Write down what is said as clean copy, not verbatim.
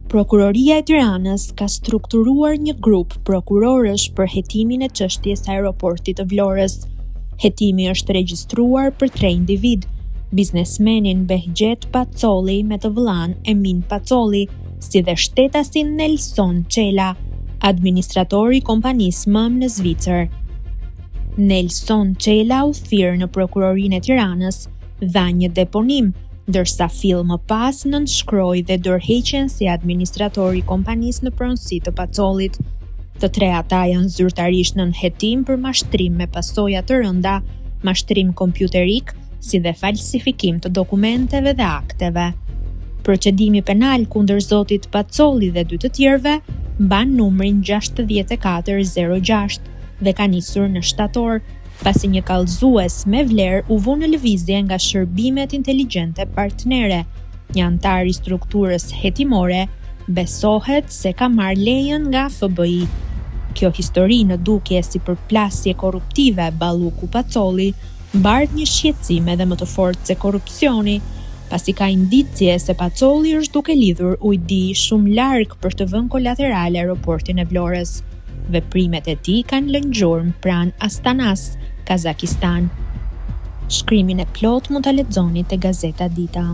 Prokuroria e Tiranës ka strukturuar një grup prokurorësh për hetimin e çështjes së aeroportit të Vlorës. Hetimi është regjistruar për 3 individ: biznesmenin Behgjet Pacolli me të vëllain Emin Pacolli, si dhe shtetasin Nelson Çela, administratori i kompanisë MAM në Zvicër. Nelson Çela u thirr në prokurorinë e Tiranës, dha një deponim, ndërsa fill më pas nënshkroi dhe dorëheqjen si administrator i kompanisë në pronësi të Pacollit. Të tre ata janë zyrtarisht nën hetim për mashtrim me pasoja të rënda, mashtrim kompjuterik, si dhe falsifikim të dokumenteve dhe akteve. Procedimi penal kundër zotit Pacolli dhe 2 të tjerëve mban numrin 6406 dhe ka nisur në shtator, pasi një kallëzues me vlerë u vu në lëvizje nga Shërbimet Inteligjente Partnere, një antar i strukturës hetimore, besohet se ka marrë lejen nga FBI. Kjo histori në dukje si përplasje korruptive Balluku Pacolli mbart një shqetësim edhe më të fortë se korrupsioni, pasi ka indicie se Pacolli është duke lidhur ujdi shumë larg për të vënë kolateral aeroportin e Vlorës. Veprimet e tij kanë lënë gjurmë pranë Astanas, Kazakistan. Shkrimin e plot mund ta lexoni te Gazeta Dita.